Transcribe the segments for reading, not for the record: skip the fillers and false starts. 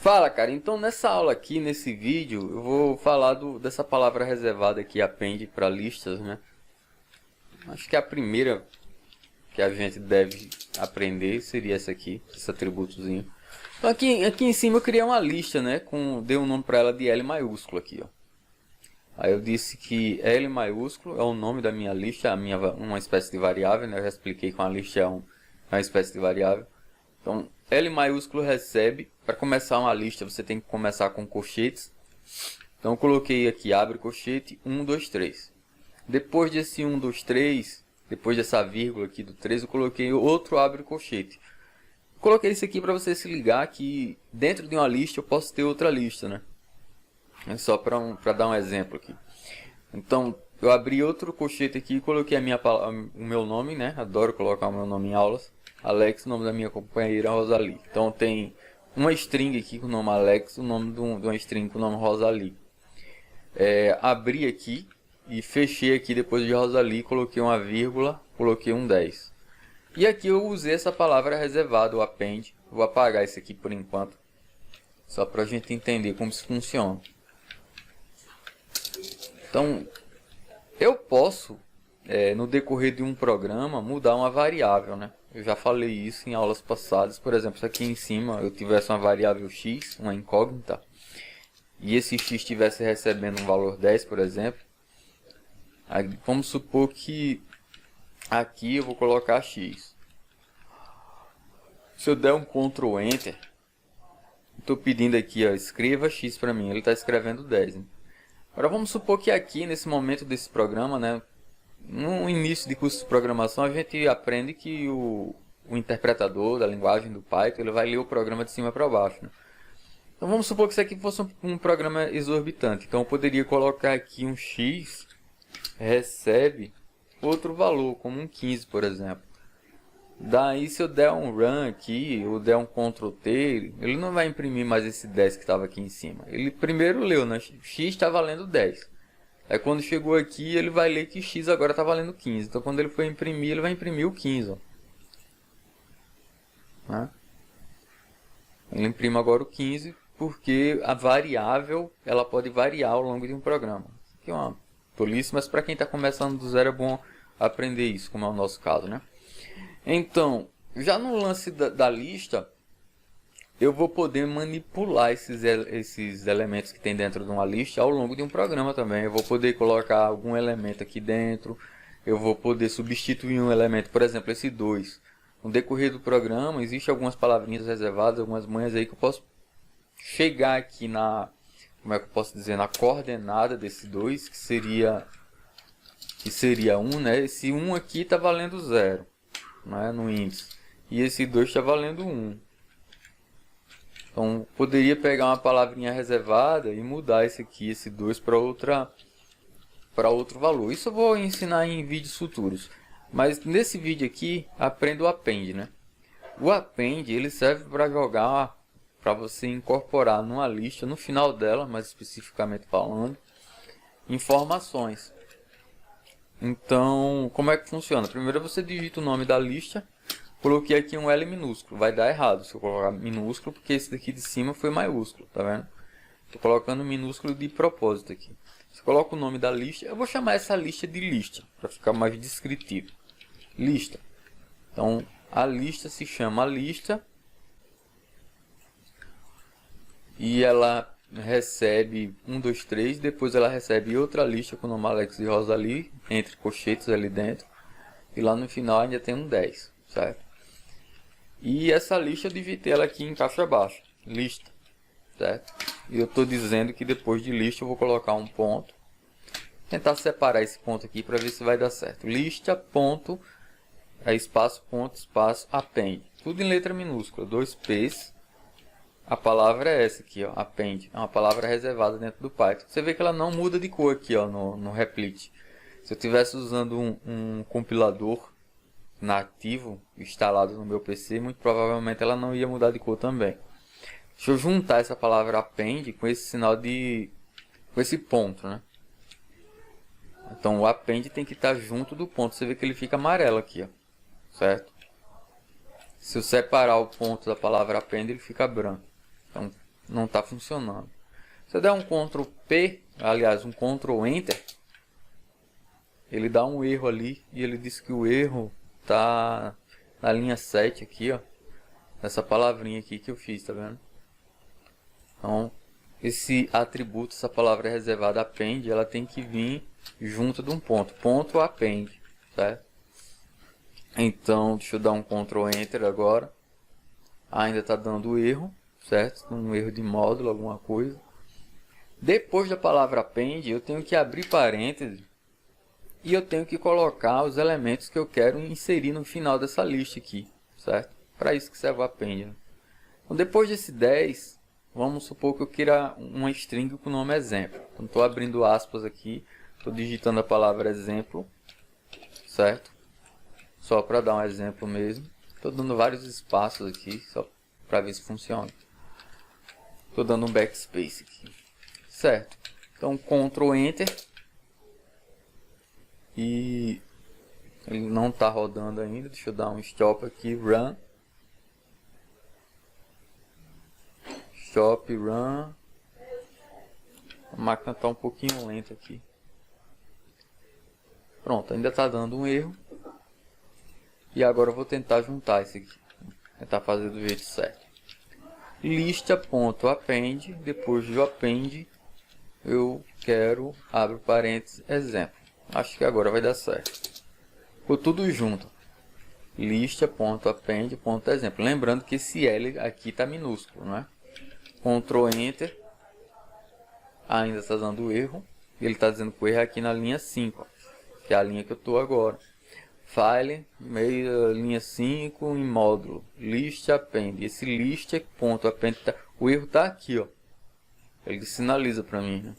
Fala, cara. Então, nessa aula aqui, nesse vídeo, eu vou falar dessa palavra reservada aqui, append, para listas, né? Acho que a primeira que a gente deve aprender seria essa aqui, esse atributozinho. Então, aqui em cima eu criei uma lista, né? Dei um nome para ela de L maiúsculo aqui, ó. Aí eu disse que L maiúsculo é o nome da minha lista, uma espécie de variável, né? Eu já expliquei que uma lista é uma espécie de variável. Então, L maiúsculo recebe. Para começar uma lista, você tem que começar com colchetes. Então, eu coloquei aqui, abre colchete, 1, 2, 3. Depois desse 1, 2, 3, depois dessa vírgula aqui do 3, eu coloquei outro abre colchete. Coloquei isso aqui para você se ligar que dentro de uma lista eu posso ter outra lista, né? É só para dar um exemplo aqui. Então, eu abri outro colchete aqui e coloquei o meu nome, né? Adoro colocar o meu nome em aulas. Alex, o nome da minha companheira Rosalie. Então tem uma string aqui com o nome Alex, o nome de uma string com o nome Rosalie. Abri aqui e fechei aqui depois de Rosalie, coloquei uma vírgula, coloquei um 10. E aqui eu usei essa palavra reservada, o append. Vou apagar isso aqui por enquanto, só para a gente entender como isso funciona. Então, eu posso, no decorrer de um programa, mudar uma variável, né? Eu já falei isso em aulas passadas. Por exemplo, se aqui em cima eu tivesse uma variável x, uma incógnita, e esse x estivesse recebendo um valor 10, por exemplo, aí, vamos supor que aqui eu vou colocar x. Se eu der um Ctrl Enter, estou pedindo aqui, ó, escreva x para mim, ele está escrevendo 10. Né? Agora vamos supor que aqui, nesse momento desse programa, né, no início de curso de programação, a gente aprende que o interpretador da linguagem do Python ele vai ler o programa de cima para baixo. Né? Então vamos supor que isso aqui fosse um programa exorbitante. Então eu poderia colocar aqui um x recebe outro valor, como um 15, por exemplo. Daí se eu der um run aqui, ou der um Ctrl T, ele não vai imprimir mais esse 10 que estava aqui em cima. Ele primeiro leu, né? X está valendo 10. Aí quando chegou aqui, ele vai ler que x agora está valendo 15. Então quando ele for imprimir, ele vai imprimir o 15. Ó. Né? Ele imprime agora o 15, porque a variável ela pode variar ao longo de um programa. Isso aqui é uma tolice, mas para quem está começando do zero é bom aprender isso, como é o nosso caso. Né? Então, já no lance da lista, eu vou poder manipular esses elementos que tem dentro de uma lista ao longo de um programa também. Eu vou poder colocar algum elemento aqui dentro. Eu vou poder substituir um elemento, por exemplo, esse 2. No decorrer do programa, existem algumas palavrinhas reservadas, algumas manhas aí que eu posso chegar aqui como é que eu posso dizer, na coordenada desse 2, que seria 1, né? Esse 1 aqui está valendo 0, né? No índice. E esse 2 está valendo 1. Então, poderia pegar uma palavrinha reservada e mudar esse 2 para outro valor. Isso eu vou ensinar em vídeos futuros. Mas nesse vídeo aqui, aprenda o append, né? O append, ele serve para jogar, para você incorporar numa lista, no final dela, mais especificamente falando, informações. Então, como é que funciona? Primeiro você digita o nome da lista. Coloquei aqui um L minúsculo, vai dar errado se eu colocar minúsculo, porque esse daqui de cima foi maiúsculo, tá vendo? Estou colocando minúsculo de propósito aqui. Você coloca o nome da lista, eu vou chamar essa lista de lista, para ficar mais descritivo. Lista. Então, a lista se chama lista, e ela recebe 1, 2, 3, depois ela recebe outra lista com o nome Alex e Rosalie, entre colchetes ali dentro, e lá no final ainda tem um 10, certo? E essa lista eu digitei ela aqui em caixa baixa, lista, certo? E eu estou dizendo que depois de lista eu vou colocar um ponto. Tentar separar esse ponto aqui para ver se vai dar certo. Lista, ponto, espaço, ponto, espaço, append. Tudo em letra minúscula, 2 P's. A palavra é essa aqui, ó, append. É uma palavra reservada dentro do Python. Você vê que ela não muda de cor aqui, ó, no replit. Se eu estivesse usando um compilador nativo instalado no meu PC, muito provavelmente ela não ia mudar de cor também. Deixa eu juntar essa palavra append com esse sinal com esse ponto, né? Então o append tem que estar junto do ponto. Você vê que ele fica amarelo aqui, ó, certo? Se eu separar o ponto da palavra append, ele fica branco. Então não está funcionando. Se eu der um Ctrl P, aliás, um Ctrl Enter, ele dá um erro ali e ele diz que o erro tá na linha 7 aqui, ó, nessa palavrinha aqui que eu fiz, tá vendo? Então, esse atributo, essa palavra reservada append, ela tem que vir junto de um ponto, ponto append, certo? Então, deixa eu dar um Ctrl Enter agora. Ainda está dando erro, certo? Um erro de módulo, alguma coisa. Depois da palavra append, eu tenho que abrir parênteses e eu tenho que colocar os elementos que eu quero inserir no final dessa lista aqui, certo? Para isso que serve o append, né? Então, depois desse 10, vamos supor que eu queira uma string com o nome exemplo. Então, estou abrindo aspas aqui, estou digitando a palavra exemplo, certo? Só para dar um exemplo mesmo. Estou dando vários espaços aqui, só para ver se funciona. Estou dando um backspace aqui. Certo. Então, Ctrl Enter. E ele não está rodando ainda. Deixa eu dar um stop aqui. Run. Stop, run. A máquina está um pouquinho lenta aqui. Pronto, ainda está dando um erro. E agora eu vou tentar juntar isso aqui. Tentar fazer do jeito certo. Lista.append. Depois do append, eu quero, abre parênteses, exemplo. Acho que agora vai dar certo. Ficou tudo junto. Lista.append.exemplo. Lembrando que esse L aqui está minúsculo, não é? Ctrl Enter. Ainda está dando erro. Ele está dizendo que o erro é aqui na linha 5. Que é a linha que eu estou agora. File, meia linha 5 em módulo, list append. Esse list.append, o erro está aqui, ó. Ele sinaliza para mim, né?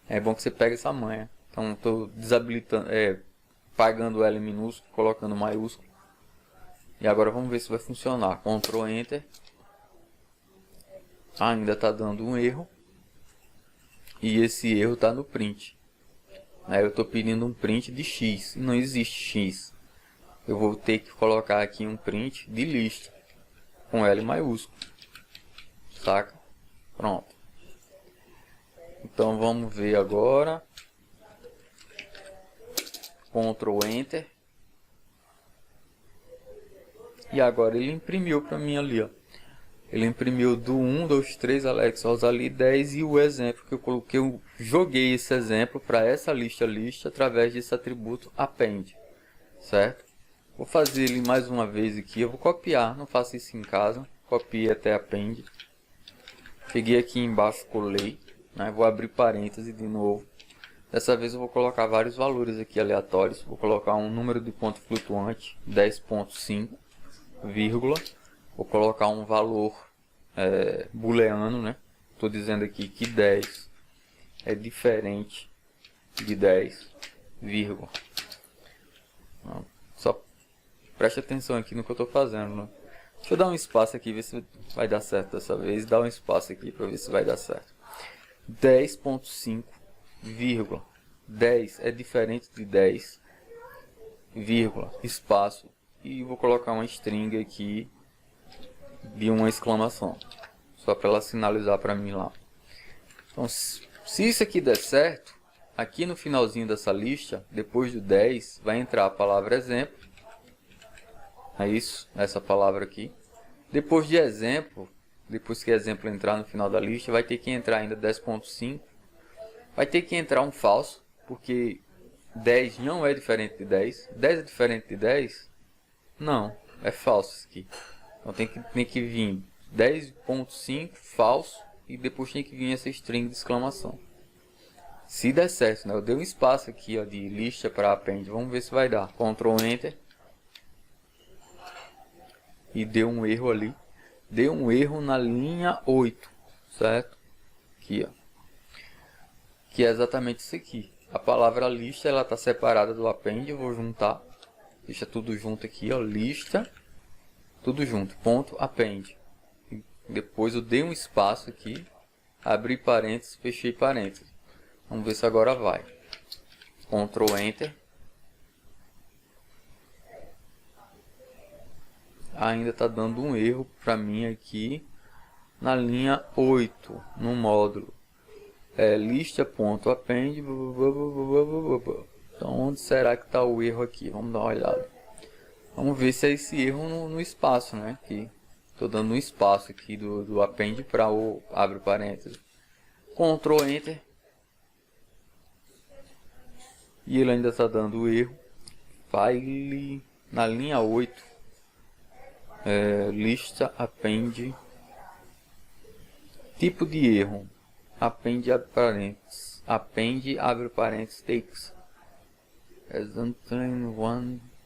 É bom que você pegue essa manha. Então estou desabilitando, pagando o L minúsculo, colocando maiúsculo. E agora vamos ver se vai funcionar. Ctrl Enter. Ainda está dando um erro. E esse erro está no print. Aí eu estou pedindo um print de X. Não existe X. Eu vou ter que colocar aqui um print de lista com L maiúsculo, saca? Pronto. Então vamos ver agora. Ctrl Enter. E agora ele imprimiu para mim ali, ó. Ele imprimiu do 1, 2, 3, Alex Rosalie 10 e o exemplo que eu coloquei. Eu joguei esse exemplo para essa lista através desse atributo append, certo? Vou fazer ele mais uma vez aqui. Eu vou copiar, não faço isso em casa. Copiei até append. Cheguei aqui embaixo, colei, né? Vou abrir parênteses de novo. Dessa vez eu vou colocar vários valores aqui aleatórios. Vou colocar um número de ponto flutuante, 10.5, vírgula. Vou colocar um valor booleano, né? Estou dizendo aqui que 10 é diferente de 10, vírgula. Só preste atenção aqui no que eu estou fazendo, né? Deixa eu dar um espaço aqui, ver se vai dar certo dessa vez. Dá um espaço aqui para ver se vai dar certo. 10.5, vírgula. 10 é diferente de 10, vírgula, espaço. E vou colocar uma string aqui de uma exclamação. Só para ela sinalizar para mim lá. Então, se isso aqui der certo, aqui no finalzinho dessa lista, depois do 10, vai entrar a palavra exemplo. É isso, essa palavra aqui. Depois de exemplo, depois que exemplo entrar no final da lista, vai ter que entrar ainda 10.5. Vai ter que entrar um falso, porque 10 não é diferente de 10. 10 é diferente de 10? Não, é falso isso aqui. Então tem que vir 10.5 falso e depois tem que vir essa string de exclamação. Se der certo, né? Eu dei um espaço aqui, ó, de lista para append. Vamos ver se vai dar. Ctrl Enter. E deu um erro ali. Deu um erro na linha 8, certo? Aqui, ó. Que é exatamente isso aqui. A palavra lista, ela está separada do append. Eu vou juntar. Deixa tudo junto aqui, ó. Lista. Tudo junto. Ponto append. E depois eu dei um espaço aqui. Abri parênteses, fechei parênteses. Vamos ver se agora vai. Ctrl Enter. Ainda está dando um erro para mim aqui na linha 8, no módulo lista.append. Então, onde será que está o erro aqui? Vamos dar uma olhada. Vamos ver se é esse erro no espaço, né? Aqui. Estou dando um espaço aqui do append para o abre parênteses. Ctrl Enter. E ele ainda está dando o erro. File na linha 8. Lista append. Tipo de erro. Append abre parênteses. Append abre parênteses takes.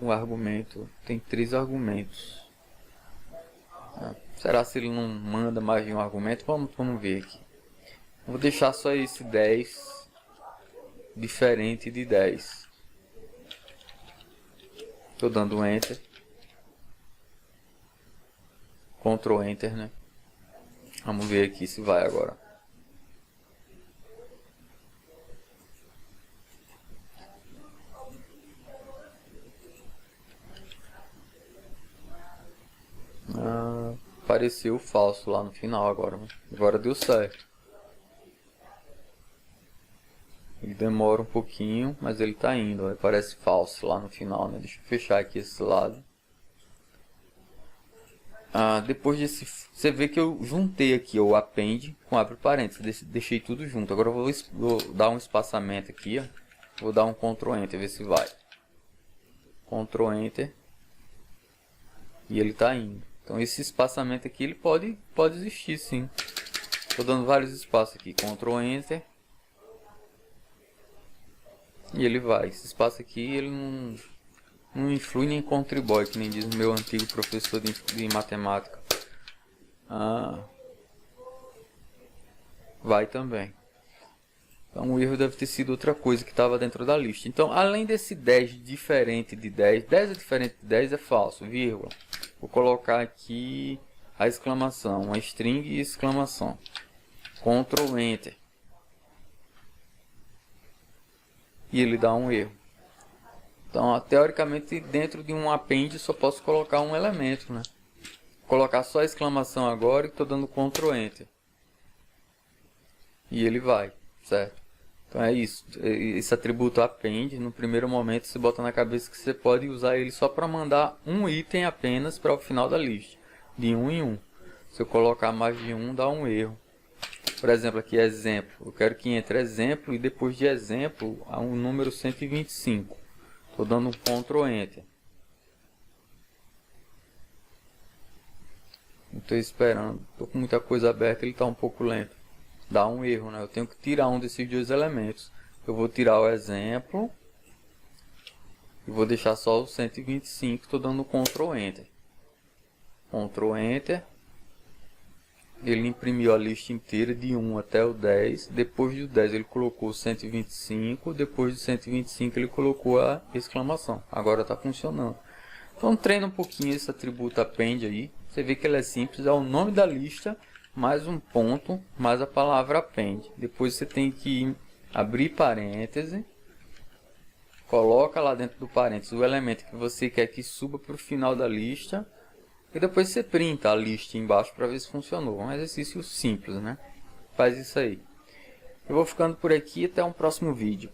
Um argumento. Tem 3 argumentos. Será se ele não manda mais de um argumento? Vamos ver aqui. Vou deixar só esse 10 diferente de 10. Estou dando um Enter. Ctrl Enter, né? Vamos ver aqui se vai agora. Apareceu falso lá no final agora. Agora deu certo. Ele demora um pouquinho, mas ele está indo. Aparece falso lá no final, né? Deixa eu fechar aqui esse lado. Depois desse, você vê que eu juntei aqui o append com abre parênteses, deixei tudo junto. Agora eu vou dar um espaçamento aqui, ó. Vou dar um Ctrl Enter, ver se vai. Ctrl Enter. E ele está indo. Então esse espaçamento aqui ele pode existir, sim. Estou dando vários espaços aqui. Ctrl Enter. E ele vai. Esse espaço aqui ele não influi nem contribui, que nem diz o meu antigo professor de matemática. Vai também. Então o erro deve ter sido outra coisa que estava dentro da lista. Então, além desse 10 diferente de 10, 10 é diferente de 10 é falso, vírgula. Vou colocar aqui a exclamação, a string e exclamação. Ctrl Enter. E ele dá um erro. Então, teoricamente, dentro de um append só posso colocar um elemento, né? Vou colocar só a exclamação agora e estou dando Ctrl Enter. E ele vai, certo? Então é isso. Esse atributo append, no primeiro momento, você bota na cabeça que você pode usar ele só para mandar um item apenas para o final da lista. De 1 em 1. Se eu colocar mais de 1, dá um erro. Por exemplo, aqui exemplo. Eu quero que entre exemplo e depois de exemplo, há um número 125. Estou dando um Ctrl Enter. Estou esperando. Estou com muita coisa aberta, ele está um pouco lento. Dá um erro, né? Eu tenho que tirar um desses dois elementos. Eu vou tirar o exemplo. E vou deixar só o 125. Estou dando Ctrl Enter. Ctrl Enter. Ele imprimiu a lista inteira de 1 até o 10. Depois do 10 ele colocou o 125. Depois do 125 ele colocou a exclamação. Agora está funcionando. Então treina um pouquinho esse atributo append aí. Você vê que ele é simples. É o nome da lista, mais um ponto, mais a palavra append. Depois você tem que abrir parêntese. Coloca lá dentro do parêntese o elemento que você quer que suba para o final da lista. E depois você printa a lista embaixo para ver se funcionou. É um exercício simples, né? Faz isso aí. Eu vou ficando por aqui, até um próximo vídeo.